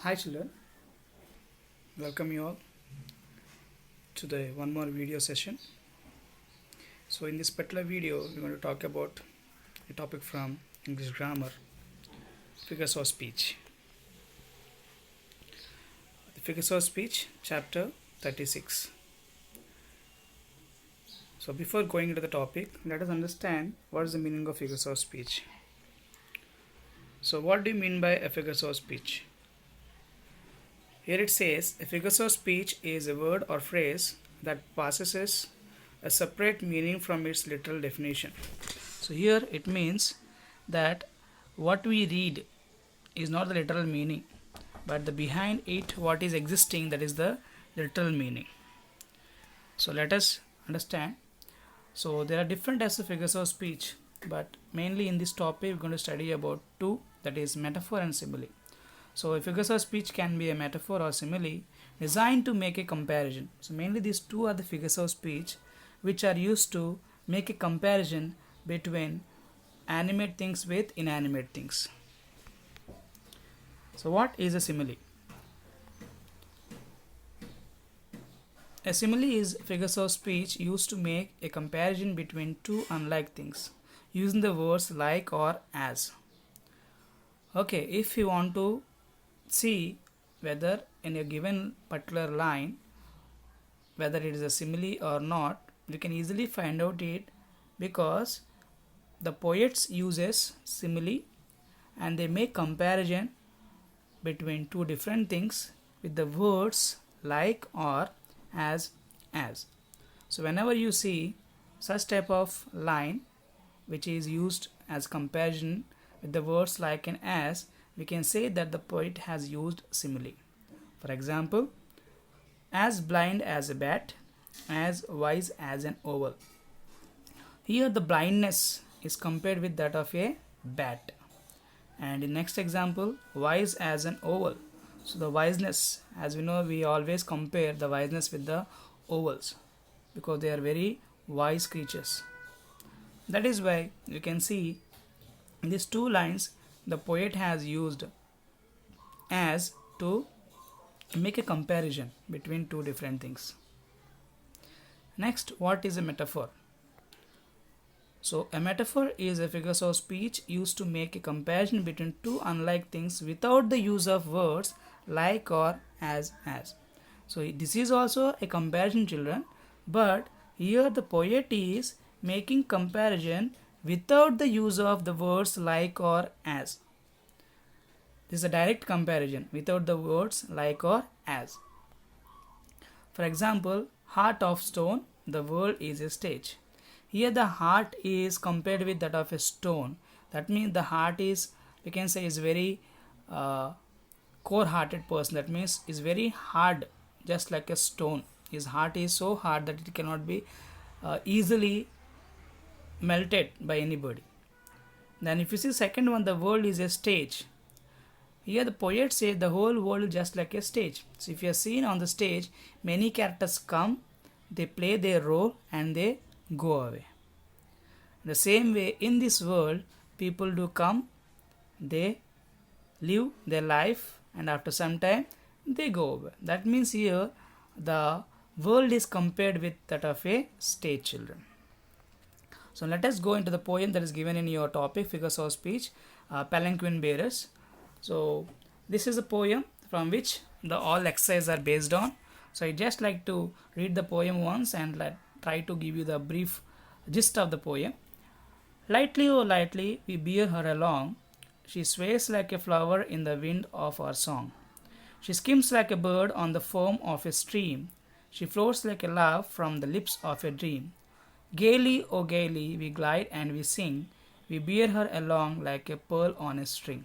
Hi children, welcome you all to the one more video session. So in this particular video we're going to talk about a topic from English grammar, figures of speech. The figures of speech, chapter 36. So before going into the topic, let us understand what is the meaning of figures of speech. So what do you mean by a figures of speech? Here it says a figure of speech is a word or phrase that possesses a separate meaning from its literal definition. So here it means that what we read is not the literal meaning, but the behind it what is existing, that is the literal meaning. So let us understand. So there are different types of figures of speech, but mainly in this topic we're going to study about two, that is metaphor and simile. So a figures of speech can be a metaphor or simile designed to make a comparison. So mainly these two are the figures of speech which are used to make a comparison between animate things with inanimate things. So what is a simile? A simile is figures of speech used to make a comparison between two unlike things using the words like or as. Okay, if you want to see whether in a given particular line whether it is a simile or not, you can easily find out it because the poets uses simile and they make comparison between two different things with the words like or as. So whenever you see such type of line which is used as comparison with the words like and as, we can say that the poet has used simile. For example, as blind as a bat, as wise as an owl. Here the blindness is compared with that of a bat. And in next example, wise as an owl. So the wiseness, as we know, we always compare the wiseness with the owls because they are very wise creatures. That is why you can see in these two lines the poet has used as to make a comparison between two different things. Next, what is a metaphor? So a metaphor is a figure of speech used to make a comparison between two unlike things without the use of words like or as. So this is also a comparison, children, but here the poet is making comparison without the use of the words like or as. This is a direct comparison without the words like or as. For example, heart of stone, the world is a stage. Here the heart is compared with that of a stone. That means the heart is, we can say, is very core-hearted person. That means is very hard, just like a stone. His heart is so hard that it cannot be easily melted by anybody. Then if you see second one, the world is a stage. Here the poet says the whole world is just like a stage. So if you are seen on the stage, many characters come, they play their role and they go away. The same way in this world, people do come, they live their life and after some time they go away. That means here the world is compared with that of a stage, children. So let us go into the poem that is given in your topic, figures of speech, Palanquin Bearers. So this is a poem from which the all exercises are based on. So I just like to read the poem once and try to give you the brief gist of the poem. Lightly, oh lightly, we bear her along. She sways like a flower in the wind of our song. She skims like a bird on the foam of a stream. She floats like a laugh from the lips of a dream. Gaily, oh gaily, we glide and we sing. We bear her along like a pearl on a string.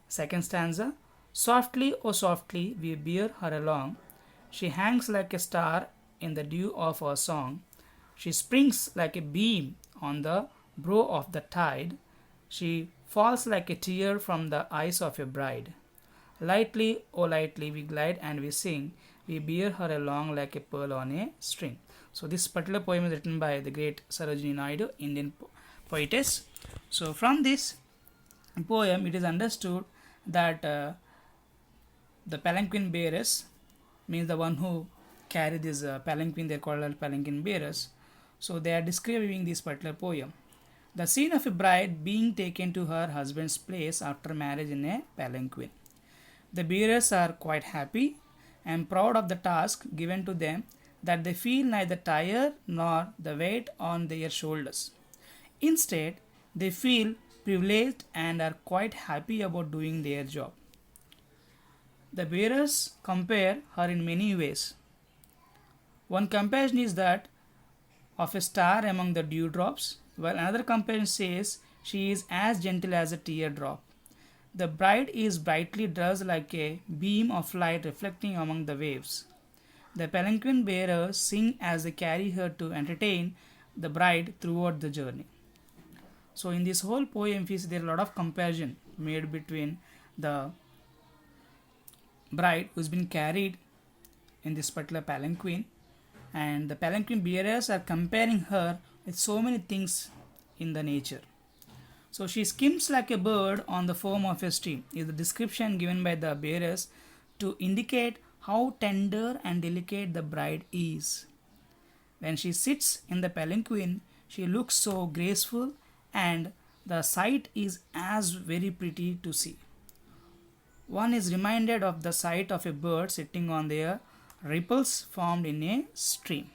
Second stanza. Softly, oh softly, we bear her along. She hangs like a star in the dew of our song. She springs like a beam on the brow of the tide. She falls like a tear from the eyes of a bride. Lightly, oh lightly, we glide and we sing. We bear her along like a pearl on a string. So this particular poem is written by the great Sarojini Naidu, Indian poetess. So from this poem, it is understood that the palanquin bearers, means the one who carry this palanquin, they're called as palanquin bearers. So they are describing this particular poem. The scene of a bride being taken to her husband's place after marriage in a palanquin. The bearers are quite happy and proud of the task given to them, that they feel neither tired nor the weight on their shoulders. Instead, they feel privileged and are quite happy about doing their job. The bearers compare her in many ways. One comparison is that of a star among the dewdrops, while another comparison says she is as gentle as a teardrop. The bride is brightly dressed like a beam of light reflecting among the waves. The palanquin bearers sing as they carry her to entertain the bride throughout the journey. So in this whole poem, there is a lot of comparison made between the bride who's been carried in this particular palanquin, and the palanquin bearers are comparing her with so many things in the nature. So she skims like a bird on the foam of a stream is the description given by the bearers to indicate how tender and delicate the bride is. When she sits in the palanquin, she looks so graceful, and the sight is as very pretty to see. One is reminded of the sight of a bird sitting on the ripples formed in a stream.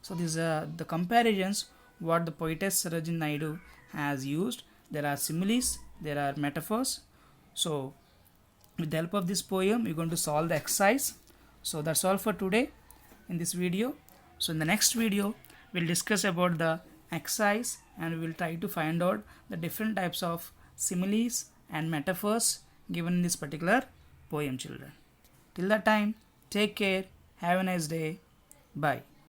So these are the comparisons what the poetess Sarojini Naidu has used. There are similes, there are metaphors. So with the help of this poem, we're going to solve the exercise. So that's all for today in this video. So in the next video, we'll discuss about the exercise, and we will try to find out the different types of similes and metaphors given in this particular poem, children. Till that time, take care, have a nice day, bye.